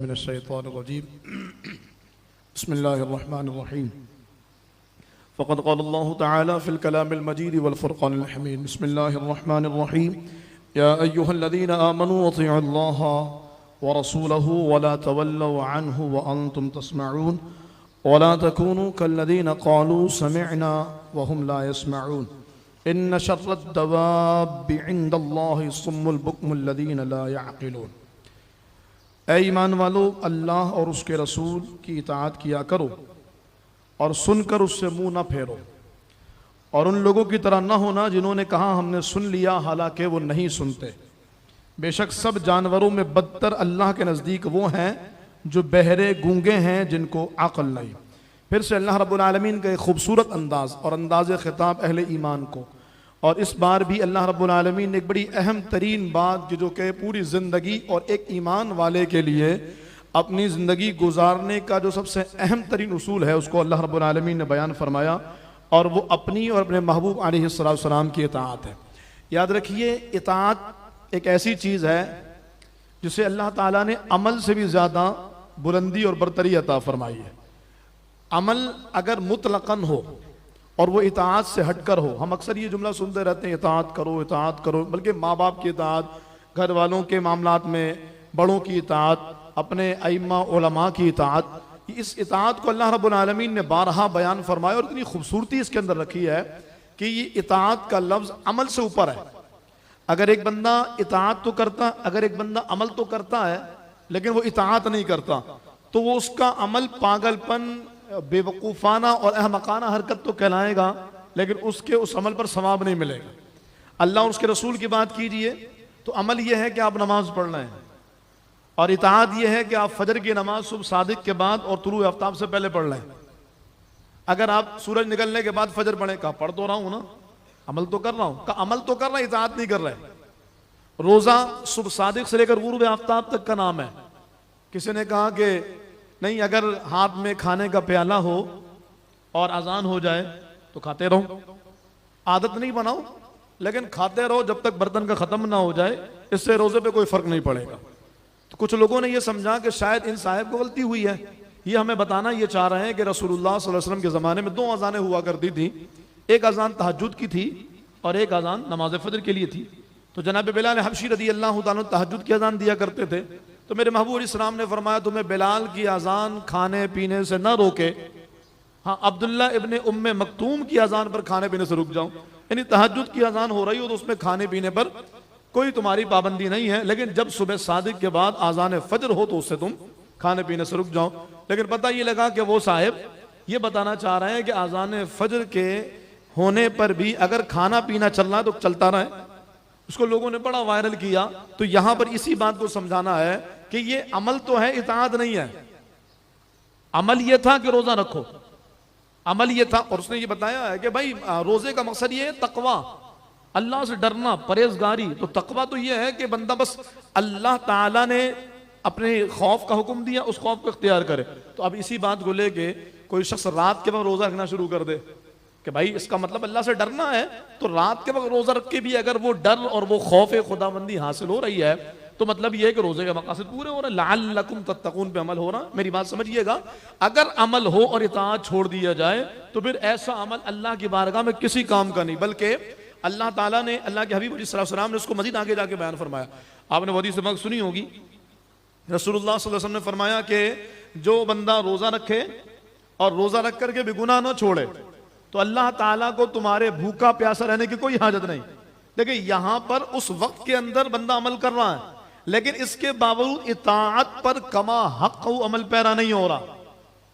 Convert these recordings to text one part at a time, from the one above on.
मिनश्शैतानिर्रजीम बिस्मिल्लाहिर्रहमानिर्रहीम फ़क़द क़ाल अल्लाहु तआला फ़िल कलामिल मजीद वल फ़ुरक़ानिल हमीद बिस्मिल्लाहिर्रहमानिर्रहीम या अय्युहल्लज़ीना आमनू अतीउल्लाह व रसूलहु व ला तवल्लू अन्हु व अंतुम तस्मऊन व ला तकूनू कल्लज़ीना क़ालू समिअना व हुम ला यस्मऊन इन्न शर्रद दवाब्बि इंदल्लाहि सुम्मुल बुक्मुल लज़ीना ला यअक़िलून। ऐ ईमान वालो, अल्लाह और उसके रसूल की इताअत किया करो और सुनकर उससे मुंह न फेरो, और उन लोगों की तरह न होना जिन्होंने कहा हमने सुन लिया हालांकि वो नहीं सुनते। बेशक सब जानवरों में बदतर अल्लाह के नज़दीक वो हैं जो बहरे गूंगे हैं, जिनको अक़ल नहीं। फिर से अल्लाह रब्बुल आलमीन का एक खूबसूरत अंदाज़ और अंदाज़ ख़िताब अहले ईमान को, और इस बार भी अल्लाह रब्बुल आलमीन ने एक बड़ी अहम तरीन बात जो कि पूरी ज़िंदगी और एक ईमान वाले के लिए अपनी ज़िंदगी गुजारने का जो सबसे अहम तरीन उसूल है, उसको अल्लाह रब्बुल आलमीन ने बयान फरमाया, और वो अपनी और अपने महबूब अलैहिस्सलाम की इताअत है। याद रखिए, इताअत एक ऐसी चीज़ है जिसे अल्लाह ताला ने अमल से भी ज़्यादा बुलंदी और बरतरी अता फरमाई है। अमल अगर मुतलक़न हो और वो इताअत से हटकर हो, हम अक्सर ये जुमला सुनते रहते हैं इताअत करो, बल्कि माँ बाप की इताअत, घर वालों के मामलात में बड़ों की इताअत, अपने अइम्मा उलमा की इताअत, इस इताअत को अल्लाह रब्बुल आलमीन ने बारहा बयान फरमाया और इतनी खूबसूरती इसके अंदर रखी है कि ये इताअत का लफ्ज़ अमल से ऊपर है। अगर एक बंदा इताअत तो करता, अगर एक बंदा अमल तो करता है लेकिन वो इताअत नहीं करता, तो वो उसका अमल पागलपन, बेवकूफ़ाना और अहमकाना हरकत तो कहलाएगा, लेकिन उसके उस अमल पर सवाब नहीं मिलेगा। अल्लाह और उसके रसूल की बात कीजिए तो अमल यह है कि आप नमाज पढ़ रहे हैं, और इताअत यह है कि आप फजर की नमाज सुबह सादिक के बाद और तुलू आफ्ताब से पहले पढ़ रहे हैं। अगर आप सूरज निकलने के बाद फजर पढ़े, कहा पढ़ तो रहा हूं ना, अमल तो कर रहा हूं, कहा अमल तो कर रहा है, इताअत नहीं कर रहे। रोज़ा सुबह सादिक से लेकर गुरूब आफ्ताब तक का नाम है। किसी ने कहा कि नहीं, अगर हाथ में खाने का प्याला हो और अजान हो जाए तो खाते रहो, आदत नहीं बनाओ, लेकिन खाते रहो जब तक बर्तन का ख़त्म ना हो जाए, इससे रोज़े पे कोई फ़र्क नहीं पड़ेगा। तो कुछ लोगों ने यह समझा कि शायद इन साहब को गलती हुई है। ये हमें बताना ये चाह रहे हैं कि रसूलुल्लाह सल्लल्लाहु अलैहि वसल्लम के ज़माने में 2 अजानें हुआ करती थी। एक अजान तहज्जुद की थी और एक अजान नमाज फजर के लिए थी। तो जनाब बिलाल हबशी रज़ी अल्लाह तआला तहज्जुद की अजान दिया करते थे। तो मेरे महबूब इस्लाम ने फरमाया, तुम्हें बिलाल की अजान खाने पीने से न रोके, हाँ अब्दुल्ला इब्ने उम्मे मक्तूम की अजान पर खाने पीने से रुक जाओ। यानी तहज्जुद की अजान हो रही हो तो उसमें खाने पीने पर कोई तुम्हारी पाबंदी नहीं है, लेकिन जब सुबह सादिक के बाद आज़ान फजर हो तो उससे तुम खाने पीने से रुक जाओ। लेकिन पता ये लगा कि वो साहिब ये बताना चाह रहे हैं कि आज़ान फजर के होने पर भी अगर खाना पीना चल रहा है तो चलता रहे। उसको लोगों ने बड़ा वायरल किया। तो यहां पर इसी बात को समझाना है कि ये अमल तो है, इताअत नहीं है। अमल ये था कि रोजा रखो, अमल ये था, और उसने ये बताया है कि भाई रोजे का मकसद ये है तकवा, अल्लाह से डरना, परहेजगारी। तो तकवा तो ये है कि बंदा बस अल्लाह ताला ने अपने खौफ का हुक्म दिया, उस खौफ को इख्तियार करे। तो अब इसी बात को लेके कोई शख्स रात के वक्त रोजा रखना शुरू कर दे कि भाई इसका मतलब अल्लाह से डरना है, तो रात के वक्त रोजा रख के भी अगर वो डर और वो खौफ खुदाबंदी हासिल हो रही है तो मतलब ये है कि रोजे का मकासद पूरे हो रहे हैं। लअल्लकुम तत्तकून पे अमल हो रहा। मेरी बात समझिएगा, अगर अमल हो और इताअत छोड़ दिया जाए तो फिर ऐसा अमल अल्लाह की बारगाह में किसी काम का नहीं, बल्कि अल्लाह ताला ने, अल्लाह के हबीब सल्लल्लाहु अलैहि वसल्लम ने उसको मजीद आगे जाके बयान फरमाया। आपने वो हदीस सुनी होगी, रसूलुल्लाह सल्लल्लाहु अलैहि वसल्लम ने फरमाया कि जो बंदा रोजा रखे और रोजा रख करके भी गुनाह न छोड़े तो अल्लाह ताला को तुम्हारे भूखा प्यासा रहने की कोई हाजत नहीं। देखिए यहां पर उस वक्त के अंदर बंदा अमल कर रहा है, लेकिन इसके बावजूद इताअत पर कमा हक अमल पैरा नहीं हो रहा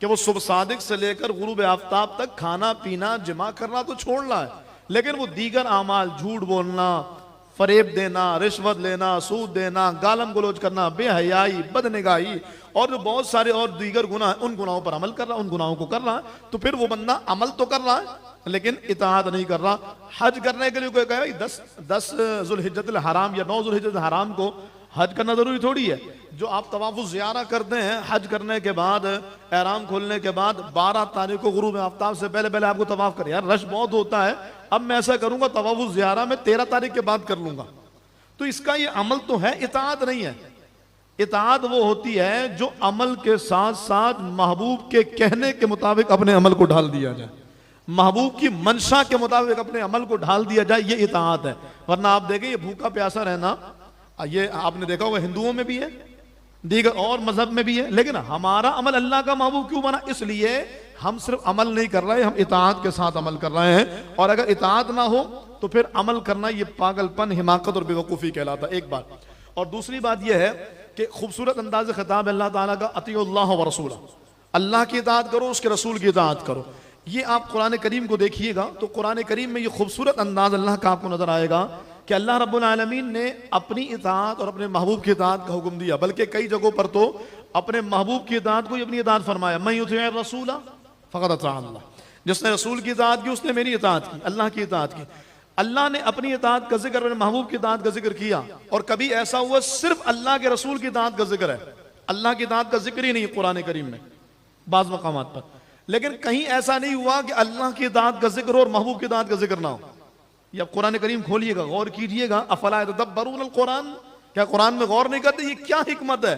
कि वो सुबह सादिक से लेकर गुरूब आफ्ताब तक खाना पीना जमा करना तो छोड़ रहा है, लेकिन वो दीगर आमाल, झूठ बोलना, फरेब देना, रिश्वत लेना, सूद देना, गालम गलोच करना, बेहयाई, बदनिगाही और जो बहुत सारे और दीगर गुनाह, उन गुनाहों पर अमल कर रहा, उन गुनाहों को कर रहा है। तो फिर वो बंदा अमल तो कर रहा है लेकिन इताअत नहीं कर रहा। हज करने के लिए कोई कहे 10 ज़ुल्हिज्जतुल हराम या 9 ज़ुल्हिज्जतुल हराम को हज करना जरूरी थोड़ी है। जो आप तवाफ़ुज़ ज़ियारा करते हैं हज करने के बाद, एहराम खोलने के बाद 12 तारीख को गुरूब आफ्ताब से पहले पहले आपको तवाफ़ करें। यार रश बहुत होता है, अब मैं ऐसा करूंगा तवाफ़ुज़ ज़ियारा में 13 तारीख के बाद कर लूंगा। तो इसका ये अमल तो है, इताअत नहीं है। इताअत वो होती है जो अमल के साथ साथ महबूब के कहने के मुताबिक अपने अमल को ढाल दिया जाए, महबूब की मंशा के मुताबिक अपने अमल को ढाल दिया जाए, ये इताअत है। वरना आप देखें ये भूखा प्यासा रहना, ये आपने देखा होगा हिंदुओं में भी है, दीगर और मजहब में भी है, लेकिन हमारा अमल अल्लाह का महबूब क्यों बना? इसलिए हम सिर्फ अमल नहीं कर रहे, हम इताअत के साथ अमल कर रहे हैं। और अगर इताअत ना हो तो फिर अमल करना ये पागलपन, हिमाकत और बेवकूफ़ी कहलाता है, एक बात। और दूसरी बात यह है कि खूबसूरत अंदाज खिताब अल्लाह ताला का, अतीउल्लाह व रसूला, अल्लाह की इताअत करो, उसके रसूल की इताअत करो। ये आप कुरान करीम को देखिएगा तो कुरान करीम में ये खूबसूरत अंदाज अल्लाह का आपको नजर आएगा कि अल्लाह रब्बुल आलमीन ने अपनी इताअत और अपने महबूब की इताअत का हुक्म दिया, बल्कि कई जगहों पर तो अपने महबूब की इताअत को ही अपनी इताअत फरमाया, मैं युतिअ रसूला फ़क़द अता अल्लाह, जिसने रसूल की इताअत की उसने मेरी इताअत की, अल्लाह की इताअत की। अल्लाह ने अपनी इताअत का जिक्र, अपने महबूब की इताअत का जिक्र किया, और कभी ऐसा हुआ सिर्फ अल्लाह के रसूल की इताअत का जिक्र है, अल्लाह की इताअत का जिक्र ही नहीं कुरान करीम में बाज़ मकामात पर। लेकिन कहीं ऐसा नहीं हुआ कि अल्लाह की इताअत का जिक्र हो और महबूब की इताअत का जिक्र ना हो। ये आप कुरान करीम खोलिएगा, गौर कीजिएगा, अफला यतदब्बरून कुरान, क्या कुरान में गौर नहीं करते? ये क्या हिकमत है?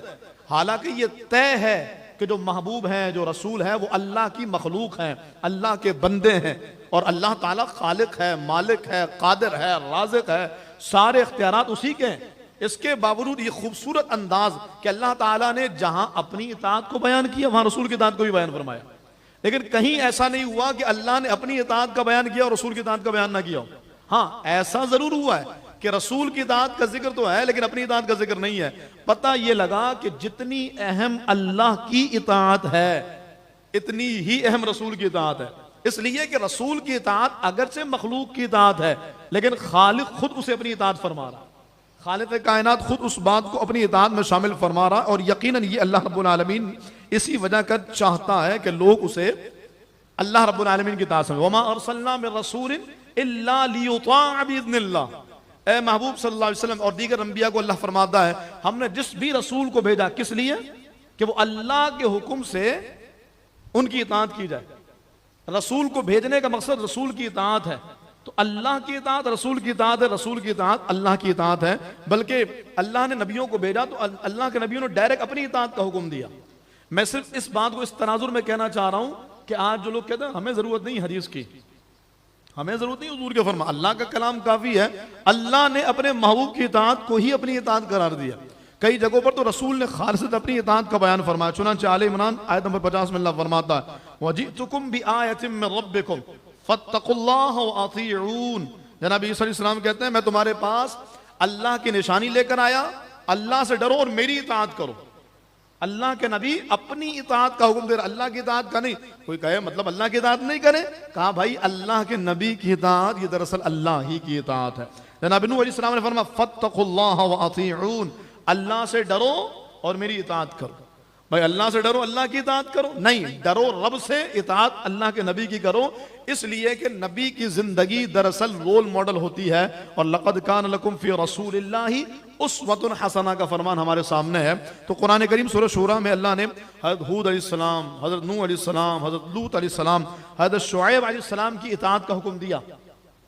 हालांकि ये तय है कि जो महबूब हैं, जो रसूल है, वो अल्लाह की मखलूक हैं, अल्लाह के बंदे हैं, और अल्लाह ताला खालिक है, मालिक है, कादिर है, राज़िक है, सारे इख्तियारात उसी के हैं। इसके बावजूद ये खूबसूरत अंदाज कि अल्लाह ताला ने जहां अपनी इताअत को बयान किया वहां रसूल की इताअत को भी बयान फरमाया। लेकिन कहीं ऐसा नहीं हुआ कि अल्लाह ने अपनी इताअत का बयान किया और रसूल की इताअत का बयान ना किया हो। हाँ, ऐसा जरूर हुआ है कि रसूल की इताअत का जिक्र तो है लेकिन अपनी इताअत का जिक्र नहीं है। पता ये लगा कि जितनी अहम अल्लाह की इताअत है इतनी ही अहम रसूल की इताअत है। इसलिए कि रसूल की इताअत अगरचे मखलूक की इताअत है, लेकिन खालिक खुद उसे अपनी इताअत फरमा रहा, खालिक कायनात खुद उस बात को अपनी इताअत में शामिल फरमा रहा। और यकीनन ये अल्लाह रब्बुल आलमीन इसी वजह कर चाहता है कि लोग उसे अल्लाह रब्बुल आलमीन की इताअत में, वमा अरसलना मिन रसूलिन इल्ला लियुताअ बिइज़्निल्लाह, ए महबूब सल्लल्लाहु अलैहि वसल्लम और दीगर अंबिया को अल्लाह फरमाता है हमने जिस भी रसूल को भेजा, किस लिए? कि वो अल्लाह के हुक्म से उनकी इताअत की जाए। रसूल को भेजने का मकसद रसूल की इताअत है, तो अल्लाह की इताअत रसूल की इताअत है, रसूल की इताअत अल्लाह की इताअत है। बल्कि अल्लाह ने नबियों को भेजा तो अल्लाह के नबियों ने डायरेक्ट अपनी इताअत का हुक्म दिया। मैं सिर्फ इस बात को इस तनाजुर में कहना चाह रहा हूं कि आज जो लोग कहते हैं हमें जरूरत नहीं हदीस की, हमें जरूरत नहीं हुजूर के फरमा, अल्लाह का कलाम काफी है। अल्लाह ने अपने महबूब की इताअत को ही अपनी इताअत करार दिया। कई जगहों पर तो रसूल ने खालिसत अपनी इताअत का बयान फरमाया। चुनांचे आले इमरान आयत नंबर 50 में अल्लाह फरमाता है वजीतुकुम बिआयतिम मिन रब्बिकुम फत्तकुल्लाह व अतीऊन। जनाब ईसा अलैहिस्सलाम कहते हैं मैं तुम्हारे पास अल्लाह की निशानी लेकर आया, अल्लाह से डरो और मेरी इताअत करो। अल्लाह के नबी अपनी इताअत का हुक्म दे रहे, अल्लाह की इताअत का नहीं। कोई कहे मतलब अल्लाह की इताअत नहीं करे, कहा भाई अल्लाह के नबी की इताअत ये दरअसल अल्लाह ही की इताअत है। जनाब नूह अलैहिस्सलाम ने फरमाया फत्तकुल्लाह व अतीऊन, अल्लाह से डरो और मेरी इताअत करो। भाई अल्लाह से डरो, अल्लाह की इताअत करो? नहीं, डरो रब से, इताअत अल्लाह के नबी की करो। इसलिए कि नबी की जिंदगी दरअसल रोल मॉडल होती है। और लक़द कान लकुम फी रसूलिल्लाहि उस्वतुन हसना का फरमान हमारे सामने है। तो कुरान करीम सूरह शूरा में अल्लाह ने हज़रत हूद अलैहिस्सलाम, हज़रत नूह अलैहिस्सलाम, हज़रत लूत अलैहिस्सलाम, हज़रत शुऐब अलैहिस्सलाम की इताअत का हुक्म दिया।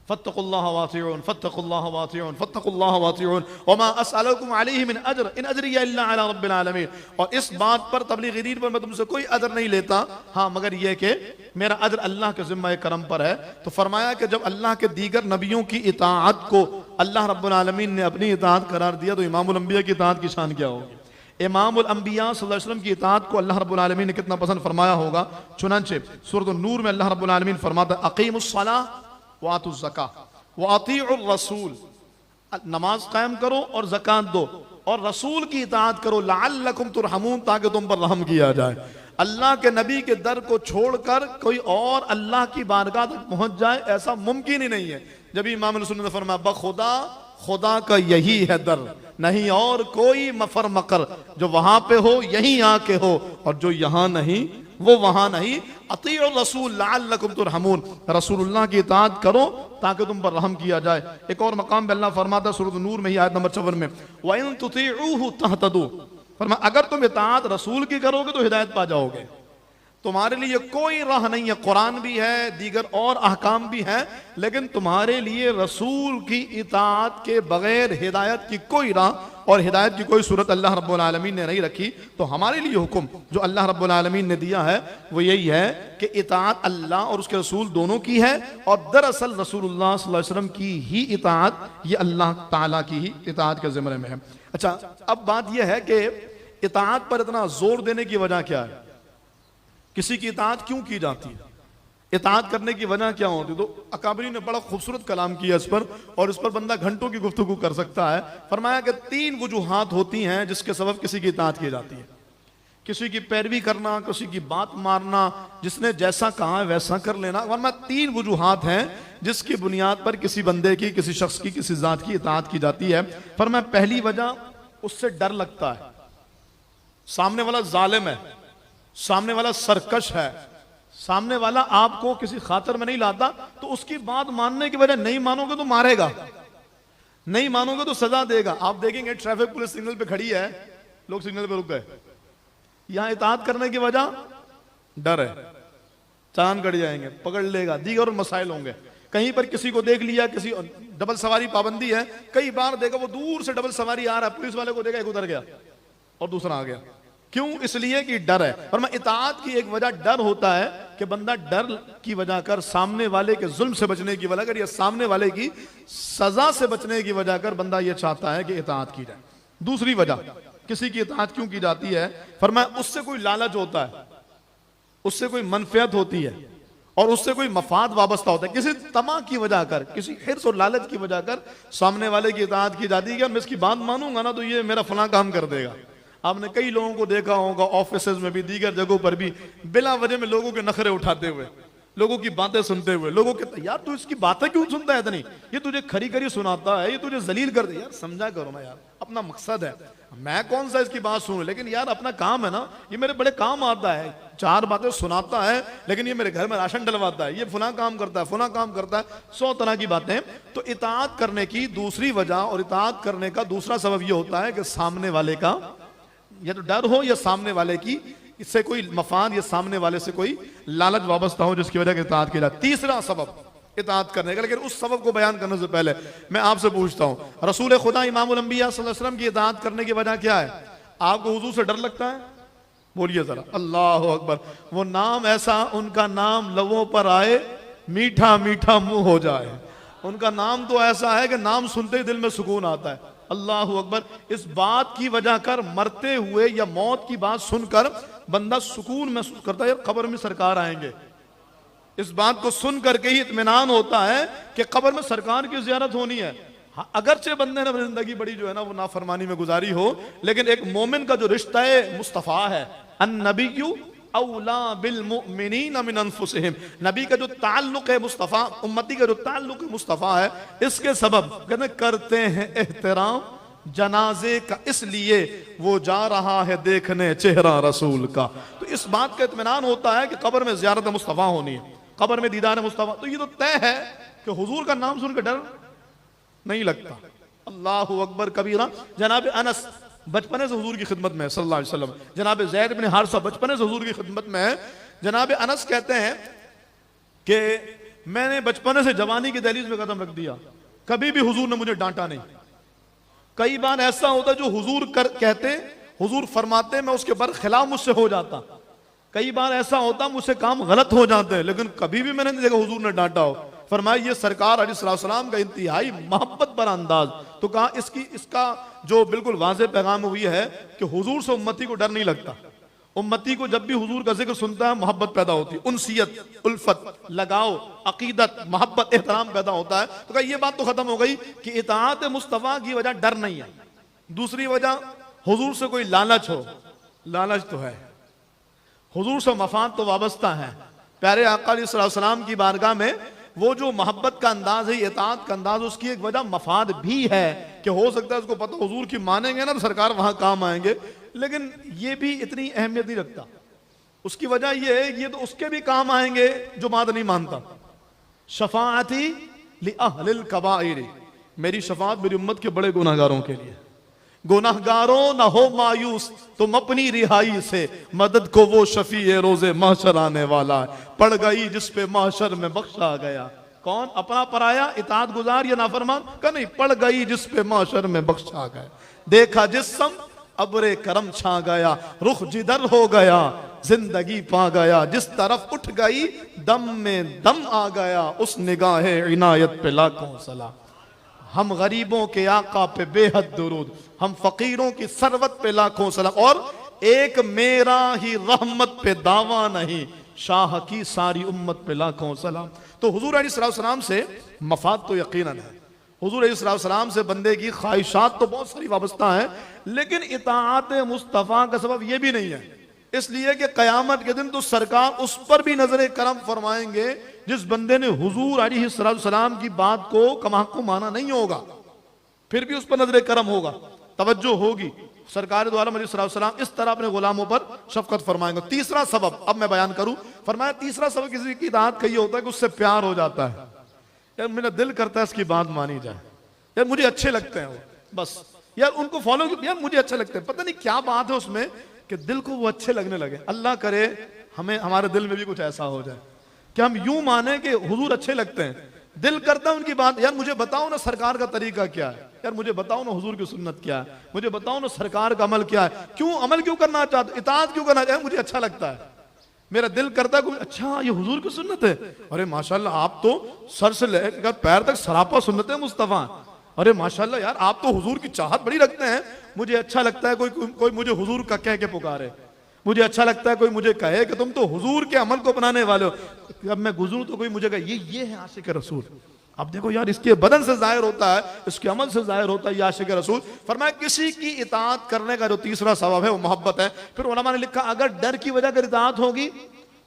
फत्तकुल्लाह व अतीऊन फत्तकुल्लाह व अतीऊन फत्तकुल्लाह व अतीऊन वमा असअलुकुम अलैहि मिन अज्र इन अज्रिया इल्ला अला रब्बिल आलमीन। और इस बात पर तबलीगी दीन पर मैं तुमसे कोई अजर नहीं लेता, हाँ मगर यह कि मेरा अजर अल्लाह के ज़िम्मा करम पर है। तो फरमाया कि जब अल्लाह के दीगर नबियों की इताअत को अल्लाह रब्बुल आलमीन ने अपनी इताअत करार दिया तो इमामुल अंबिया की इताअत की शान क्या होगी? इमामुल अंबिया सल्लल्लाहु अलैहि वसल्लम की इताअत को अल्लाह रब्बुल आलमीन ने कितना पसंद फरमाया होगा। चुनांचे सूरह नूर में अल्लाह रब्बुल आलमीन फरमाता है अकीमुस सलाह व आतुज़ ज़कात व अतीउर रसूल, नमाज कायम करो और ज़कात दो और रसूल की इताअत करो लअल्लकुम तुरहमून, ताकि तुम पर रहम किया जाए। अल्लाह के नबी के दर को छोड़कर कोई और अल्लाह की बारगाह तक पहुंच जाए ऐसा मुमकिन ही नहीं है। जब इमाम सुन्नत ने फरमाया बखुदा खुदा का यही है दर, नहीं और कोई मफर मकर, जो वहां पे हो यहीं आके हो और जो यहां नहीं वो वहां नहीं। अतीउर रसूल लअल्लकुम तुरहमून, रसूलुल्लाह की इताअत करो ताकि तुम पर रहम किया जाए। एक और मकाम पे अल्लाह फरमाता है सूरह नूर में ही आयत नंबर 54 में व इन तुतीऊहु तहतदू, फरमाया अगर तुम इताअत रसूल की करोगे तो हिदायत पा जाओगे। तुम्हारे लिए कोई राह नहीं है। कुरान भी है, दीगर और अहकाम भी हैं, लेकिन तुम्हारे लिए रसूल की इताअत के बगैर हिदायत की कोई राह और हिदायत की कोई सूरत अल्लाह रब्बुल आलमीन ने नहीं रखी। तो हमारे लिए हुक्म जो अल्लाह रब्बुल आलमीन ने दिया है वो यही है कि इताअत अल्लाह और उसके रसूल दोनों की है, और दरअसल रसूलुल्लाह सल्लल्लाहु अलैहि वसल्लम की ही इताअत ये अल्लाह ताला की ही इताअत के ज़िम्मे में है। अच्छा, अब बात यह है कि इताअत पर इतना जोर देने की वजह क्या है, किसी की इताअत क्यों की जाती है, इताअत करने की वजह क्या होती है। तो अकाबरी ने बड़ा खूबसूरत कलाम किया इस पर, और इस पर बंदा घंटों की गुफ्तगू कर सकता है। फरमाया कि 3 वजूहात होती हैं जिसके सबब किसी की इताअत की जाती है। किसी की पैरवी करना, किसी की बात मारना, जिसने जैसा कहा वैसा कर लेना। वरना 3 वजूहात हैं जिसकी बुनियाद पर किसी बंदे की, किसी शख्स की, किसी जात की इताअत की जाती है। फरमाया पहली वजह, उससे डर लगता है, सामने वाला जालिम है, सामने वाला सरकश है, सामने वाला आपको किसी खातर में नहीं लाता, तो उसकी बात मानने की वजह नहीं मानोगे तो मारेगा, नहीं मानोगे तो सजा देगा। आप देखेंगे ट्रैफिक पुलिस सिग्नल पे खड़ी है, लोग सिग्नल पे रुक गए, यहां इताअत करने की वजह डर है, चालान कट जाएंगे, पकड़ लेगा, दीगर मसाइल होंगे। कहीं पर किसी को देख लिया, किसी डबल सवारी पाबंदी है, कई बार देखा वो दूर से डबल सवारी आ रहा है, पुलिस वाले को देखा एक उतर गया और दूसरा आ गया। क्यों? इसलिए कि डर है। और मैं इताअत की एक वजह डर होता है कि बंदा डर की वजह कर सामने वाले के जुल्म से बचने की वजह कर या सामने वाले की सजा से बचने की वजह कर बंदा यह चाहता है कि इताअत की जाए। दूसरी वजह किसी की इताअत क्यों की जाती है, फरमाया उससे कोई लालच होता है, उससे कोई मनफियत होती है और उससे कोई मफाद वाबस्ता होता है। किसी तमा की वजह कर, किसी हिर्स और लालच की वजह कर सामने वाले की इताअत की जाती है कि मैं इसकी बात मानूंगा ना तो ये मेरा फलां काम कर देगा। आपने कई लोगों को देखा होगा ऑफिस में भी, दीगर जगहों पर भी, बिला वजह में लोगों के नखरे उठाते हुए, लोगों की बातें सुनते हुए, लोगों के यार तू इसकी बातें क्यों सुनता है इतनी, ये तुझे खरी खरी सुनाता है, ये तुझे जलील कर दे। यार समझा करो ना यार, अपना मकसद है, मैं कौन सा इसकी बात सुनूं, लेकिन यार अपना काम है ना, ये मेरे बड़े काम आता है। 4 बातें सुनाता है लेकिन ये मेरे घर में राशन डलवाता है, ये फुला काम करता है, फुला काम करता है, 100 तरह की बातें। तो इताअत करने की दूसरी वजह और इताअत करने का दूसरा सबब ये होता है कि सामने वाले का या तो डर हो या सामने वाले की इससे कोई मफाद या सामने वाले से कोई लालच वाबस्ता हो जिसकी वजह से इताअत की जाए। तीसरा सबब इताअत करने का, लेकिन उस सबब को बयान करने से पहले मैं आपसे पूछता हूं, रसूल खुदा इमामुल अंबिया सल्लल्लाहु अलैहि वसल्लम की इताअत करने की वजह क्या है? आपको हुजूर से डर लगता है? बोलिए जरा, अल्लाह अकबर। वो नाम ऐसा, उनका नाम लबों पर आए मीठा मीठा मुंह हो जाए, उनका नाम तो ऐसा है कि नाम सुनते ही दिल में सुकून आता है। अल्लाह अकबर। इस बात की वजह कर मरते हुए या मौत की बात सुनकर बंदा सुकून महसूस करता है, यार कब्र में सरकार आएंगे। इस बात को सुन करके ही इत्मीनान होता है कि कब्र में सरकार की ज़ियारत होनी है। अगरचे बंदे ने जिंदगी बड़ी जो है ना वो नाफरमानी में गुजारी हो, लेकिन एक मोमिन का जो रिश्ता है मुस्तफ़ा है, अन्नबिय्यु औला बिल मुमिनीन मिन अनफुसिहिम, नबी का जो ताल्लुक है मुस्तफ़ा, उम्मती का जो ताल्लुक है मुस्तफ़ा है, इसके सबब कहते करते हैं एहतराम जनाजे का, इसलिए वो जा रहा है देखने चेहरा रसूल का। तो इस बात का इत्मीनान होता है कि कब्र में ज़ियारत मुस्तफ़ा होनी है, कब्र में दीदार मुस्तफ़ा। तो ये तो तय है कि हुजूर का नाम सुनकर डर नहीं लगता। अल्लाह अकबर कबीरा। जनाब अनस बचपने से हुजूर की खिदमत में सल्लल्लाहु अलैहि वसल्लम, जनाब ज़ैद बिन हारिसा बचपने से हुजूर की खिदमत में है। जनाब अनस कहते हैं कि मैंने बचपने से जवानी की दहलीज में कदम रख दिया, कभी भी हुजूर ने मुझे डांटा नहीं। कई बार ऐसा होता जो हुजूर कहते, हुजूर फरमाते, मैं उसके बरखिलाफ मुझसे हो जाता। कई बार ऐसा होता मुझसे काम गलत हो जाते, लेकिन कभी भी मैंने नहीं देखा हुजूर ने डांटा हो। फरमाया ये सरकार अलैहिस्सलाम का इंतहाई मोहब्बत पर अंदाज। तो कहा इसका जो बिल्कुल वाज़ेह पैगाम हुई है कि हुजूर से उम्मती को डर नहीं लगता। उम्मती को जब भी हुजूर का जिक्र सुनता है मोहब्बत पैदा होती है, उनसियत, उल्फत, लगाव, अकीदत, मोहब्बत, एहतराम पैदा होता है। तो कहा ये बात तो खत्म हो गई कि इताअत मुस्तफ़ा की वजह डर नहीं है। दूसरी वजह हुजूर से कोई लालच हो, लालच तो है, हुजूर से मफाद तो वाबस्ता है। प्यारे आका अलैहिस्सलाम की बारगाह में वो जो मोहब्बत का अंदाज है, इताअत का अंदाज, उसकी एक वजह मफाद भी है कि हो सकता है उसको पता हुजूर की मानेंगे ना तो सरकार वहां काम आएंगे, लेकिन ये भी इतनी अहमियत नहीं रखता। उसकी वजह ये है ये तो उसके भी काम आएंगे जो बात नहीं मानता। शफाअती लि अहलिल कबाइर, मेरी शफाअत मेरी उम्मत के बड़े गुनाहगारों के लिए, गुनाहगारों न हो मायूस, तुम अपनी रिहाई से, मदद को वो शफी रोजे महशर आने वाला है। पड़ गई जिस पे महशर में बख्शा गया। कौन? अपना पराया, इताअत गुजार या नाफरमान का नहीं, पड़ गई जिस पे महशर में बख्शा गया। देखा जिस्म अबरे करम छा गया, रुख जिधर हो गया जिंदगी पा गया। जिस तरफ उठ गई दम में दम आ गया, उस निगाहे इनायत पे लाखों सलाम। हम गरीबों के आका पे बेहद दुरूद, हम फकीरों की सरवत पे लाखों सलाम। और एक मेरा ही रहमत पे दावा नहीं, शाह की सारी उम्मत पे लाखों सलाम। तो हुजूर अलैहिस्सलाम से मफाद तो यकीनन है, हुजूर अलैहिस्सलाम से बंदे की ख्वाहिशात तो बहुत सारी वाबस्ता है, लेकिन इताअत मुस्तफ़ा का सबब यह भी नहीं है। इसलिए कि क़यामत के दिन तो सरकार उस पर भी नजर करम फरमाएंगे जिस बंदे ने हुजूर अलैहिस्सलाम की बात को कमाको माना नहीं होगा, फिर भी उस पर नजर करम होगा, तवज्जो होगी। सरकार दो आलम अलैहिस्सलाम इस तरह अपने गुलामों पर शफकत फरमाएंगे। तीसरा सबब अब मैं बयान करूं, फरमाया तीसरा सबब किसी की इताअत का ये होता है कि उससे प्यार हो जाता है। यार मेरा दिल करता है इसकी बात मानी जाए, यार मुझे अच्छे लगते हैं वो, बस यार उनको फॉलो, यार मुझे अच्छे लगते हैं। पता नहीं क्या बात है उसमें कि दिल को वो अच्छे लगने लगे। अल्लाह करे हमें हमारे दिल में भी कुछ ऐसा हो जाए कि हम यूं माने कि हुजूर अच्छे लगते हैं, दिल करता है उनकी बात। यार मुझे बताओ ना सरकार का तरीका क्या है, यार मुझे बताओ ना हुजूर की सुन्नत क्या है, मुझे बताओ ना सरकार का अमल क्या है, क्यों अमल क्यों करना चाहते, इताअत क्यों करना चाहते, मुझे अच्छा लगता है, मेरा दिल करता है अच्छा ये हुजूर की सुन्नत है, अरे माशाल्लाह आप तो सर से लेकर पैर तक सरापा सुन्नत है मुस्तफा, अरे माशाल्लाह यार आप तो हुजूर की चाहत बड़ी रखते हैं, मुझे अच्छा लगता है कोई मुझे हुजूर का कह के पुकारे, मुझे अच्छा लगता है कोई मुझे कहे कि तुम तो हुजूर के अमल को अपनाने वाले हो। जब मैं गुजरूं तो कोई मुझे कहे ये है आशिक रसूल। अब देखो यार इसके बदन से जाहिर होता है, इसके अमल से जाहिर होता है ये आशिक रसूल। फरमाया किसी की इताअत करने का जो तीसरा सबब है वो मोहब्बत है। फिर उलमा ने लिखा अगर डर की वजह अगर इताअत होगी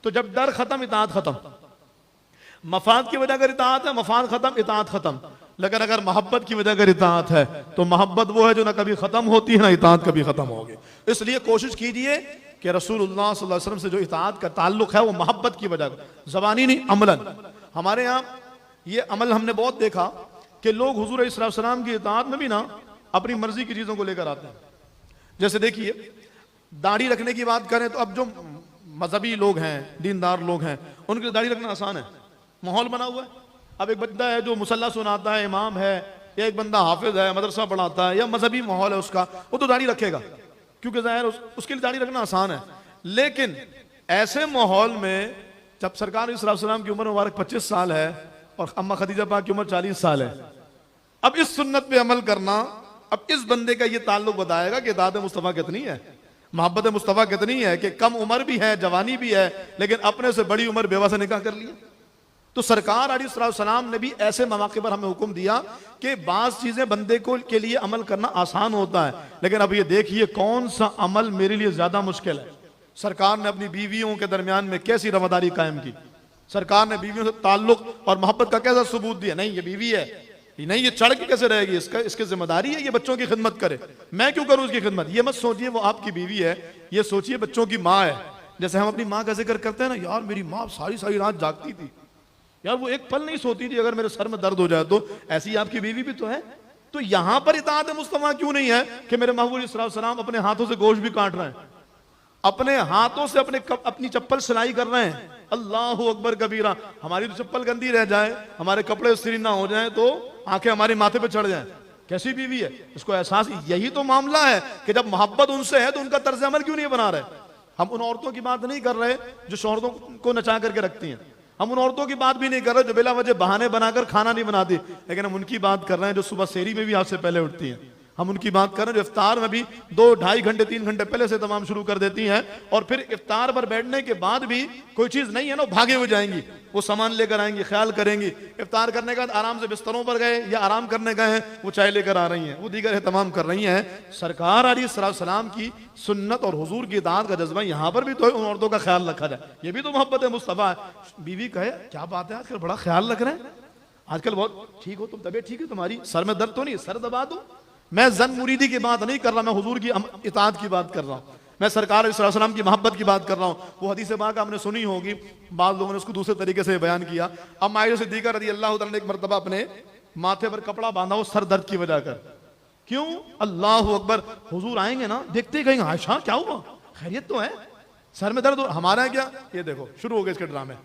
तो जब डर खत्म इताअत खत्म, मफाद की वजह अगर इताअत है मफाद खत्म इताअत खत्म, लेकिन अगर मोहब्बत की वजह अगर इताअत है तो मोहब्बत वो है जो ना कभी खत्म होती है ना इताअत कभी खत्म होगी। इसलिए कोशिश कीजिए कि रसूलुल्लाह सल्लल्लाहु अलैहि वसल्लम से जो इताअत का ताल्लुक है वो मोहब्बत की वजह, ज़बानी नहीं अमलन। हमारे यहाँ ये अमल हमने बहुत देखा कि लोग हुजूर अलैहि सलाम की इताअत में भी ना अपनी मर्जी की चीजों को लेकर आते हैं। जैसे देखिए दाढ़ी रखने की बात करें तो अब जो मजहबी लोग हैं, दीनदार लोग हैं, उनके लिए दाढ़ी रखना आसान है, माहौल बना हुआ है। अब एक बंदा है जो मुसल्ला सुनाता है, इमाम है, या एक बंदा हाफिज है, मदरसा पढ़ाता है, या मजहबी माहौल है उसका, वो तो दाढ़ी रखेगा क्योंकि जाहिर उसके लिए दाढ़ी रखना आसान है। लेकिन ऐसे माहौल में जब सरकार अलैहिस्सलाम की उम्र मुबारक 25 साल है और अम्मा खदीजा पाक की उम्र 40 साल है, अब इस सुन्नत पे अमल करना, अब इस बंदे का ये ताल्लुक बताएगा कि दाद मुस्तफ़ा कितनी है, मोहब्बत मुस्तफ़ा कितनी है कि कम उम्र भी है, जवानी भी है, लेकिन अपने से बड़ी उम्र बेवा से निकाह कर लिया। तो सरकार अलैहिस्सलाम ने भी ऐसे मौके पर हमें हुक्म दिया कि बाज़ चीजें बंदे को के लिए अमल करना आसान होता है, लेकिन अब ये देखिए कौन सा अमल मेरे लिए ज्यादा मुश्किल है। सरकार ने अपनी बीवियों के दरमियान में कैसी रवादारी कायम की, सरकार ने बीवियों से ताल्लुक और मोहब्बत का कैसा सबूत दिया, नहीं ये बीवी है, नहीं ये चढ़ के कैसे रहेगी, इसकी जिम्मेदारी है ये बच्चों की खिदमत करे, मैं क्यों करूं उसकी खिदमत। ये मत सोचिए वो आपकी बीवी है, ये सोचिए बच्चों की माँ है। जैसे हम अपनी माँ का जिक्र करते हैं ना, यार मेरी माँ सारी सारी रात जागती थी, यार वो एक पल नहीं सोती थी अगर मेरे सर में दर्द हो जाए तो, ऐसी आपकी बीवी भी तो है। तो यहां पर इताअत मुस्तफ़ा क्यों नहीं है कि मेरे महबूब अलैहिस्सलाम अपने हाथों से गोश्त भी काट रहे हैं, अपने हाथों से अपनी चप्पल सिलाई कर रहे हैं, अल्लाहु अकबर कबीरा। हमारी तो चप्पल गंदी रह जाए, हमारे कपड़े इस्त्री ना हो जाए तो आंखें हमारे माथे पे चढ़ जाएं, कैसी बीवी है, इसको एहसास। यही तो मामला है कि जब मोहब्बत उनसे है तो उनका तर्ज अमल क्यों नहीं बना रहे। हम उन औरतों की बात नहीं कर रहे जो शौहरों को नचा करके रखती हैं, हम उन औरतों की बात भी नहीं कर रहे जो बिला वजह बहाने बनाकर खाना नहीं बनाती, लेकिन हम उनकी बात कर रहे हैं जो सुबह सेरी में भी आपसे पहले उठती हैं। हम उनकी बात कर रहे हैं जो इफ्तार में भी 2-2.5 घंटे 3 घंटे पहले से तमाम शुरू कर देती हैं, और फिर इफ्तार पर बैठने के बाद भी कोई चीज नहीं है ना भागे हुए जाएंगी, वो सामान लेकर आएंगी, ख्याल करेंगी। इफ्तार करने के बाद आराम से बिस्तरों पर गए या आराम करने गए हैं, वो चाय लेकर आ रही हैं, वो दीगर एहतमाम कर रही हैं। सरकार अलैहिस्सलाम की सुन्नत और हुजूर की इताअत का जज्बा यहाँ पर भी तो उन औरतों का ख्याल रखा जाए, ये भी तो मोहब्बत है मुस्तफ़ा। बीवी कहे क्या बात है आजकल बड़ा ख्याल रख रहे हैं, आजकल बहुत ठीक हो तुम, तबीयत ठीक है तुम्हारी, सर में दर्द तो नहीं, सर दबा दो। मैं जन मुरीदी की बात नहीं कर रहा, मैं हुजूर की इताअत की बात कर रहा हूँ, मैं सरकार अलैहिस्सलाम की मोहब्बत की बात कर रहा हूँ। वो हदीस पाक आपने सुनी होगी, बाद लोगों ने उसको दूसरे तरीके से बयान किया। अब आयशा सिद्दीक़ा रज़ी अल्लाह तआला ने एक मरतबा अपने माथे पर कपड़ा बांधा हो सर दर्द की वजह कर, क्यों? अल्लाह अकबर, हुजूर आएंगे ना, देखते ही कहेंगे आयशा क्या हुआ, खैरियत तो है, सर में दर्द हो, हमारा है क्या? ये देखो शुरू हो गए इसके ड्रामे,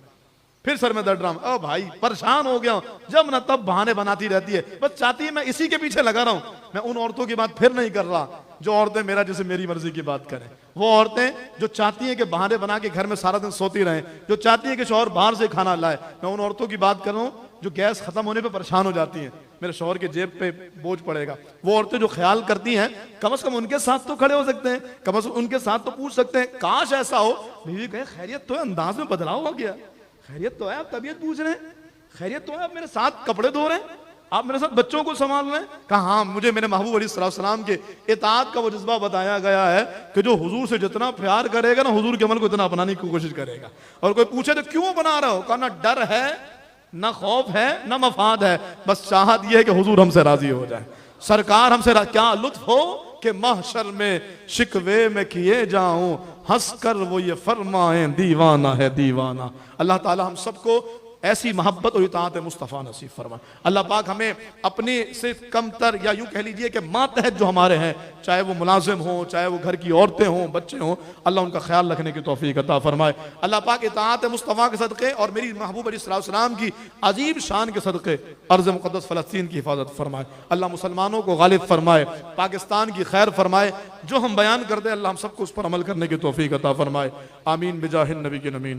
फिर सर में दर्द ड्रामा। ओ भाई परेशान हो गया हूं, जब ना तब बहाने बनाती रहती है, बस चाहती है मैं इसी के पीछे लगा रहा हूं। मैं उन औरतों की बात फिर नहीं कर रहा जो औरतें मेरा जैसे मेरी मर्जी की बात करें, वो औरतें जो चाहती हैं कि बहाने बना के घर में सारा दिन सोती रहें, जो चाहती है कि शौहर बाहर से खाना लाए। मैं उन औरतों की बात कर रहा हूं जो गैस खत्म होने पे परेशान हो जाती हैं, मेरे शौहर के जेब पे बोझ पड़ेगा। वो औरतें जो ख्याल करती हैं, कम से कम उनके साथ तो खड़े हो सकते हैं, कम से कम उनके साथ तो पूछ सकते हैं। काश ऐसा हो, बीवी कहे खैरियत तो है, अंदाज में बदलाव हो गया, खैरियत तो है, आप तबीयत पूछ रहे हैं, खैरियत तो है, आप मेरे साथ कपड़े धो रहे हैं, आप मेरे साथ बच्चों को संभाल रहे हैं। कहा हाँ, मुझे मेरे महबूब अलैहिस्सलाम के इताअत का वो जज्बा बताया गया है कि जो हुजूर से जितना प्यार करेगा ना, हुजूर के अमल को इतना अपनाने की कोशिश करेगा। और कोई पूछे तो क्यों बना रहे हो, कहा ना डर है, ना खौफ है, ना मफाद है, बस चाहत यह है कि हुजूर हमसे राजी हो जाए, सरकार हमसे क्या लुत्फ हो कि महशर में शिकवे में किए जाऊं, हंसकर वो ये फरमाएं दीवाना है दीवाना। अल्लाह ताला हम सबको ऐसी मोहब्बत और इताअत मुस्तफ़ा नसीब फरमाए। अल्लाह पाक हमें अपने से कमतर या यूं कह लीजिए कि मातहत जो हमारे हैं, चाहे वो मुलाजिम हों, चाहे वो घर की औरतें हों, बच्चे हों, अल्लाह उनका ख्याल रखने की तौफीक अता फरमाए। अल्लाह पाक इताअत मुस्तफ़ा के सदक़े और मेरी महबूब अलैहिस्सलाम की अजीब शान के सदक़े अर्ज़ मुक़द्दस फ़लस्तीन की हिफाजत फरमाए। अल्लाह मुसलमानों को गालिब फरमाए, पाकिस्तान की खैर फरमाए, जो हम बयान करते हैं अल्लाह हम सबको उस पर अमल करने की तौफीक अता फरमाए। आमीन बिजाहिन नबी के नमीन।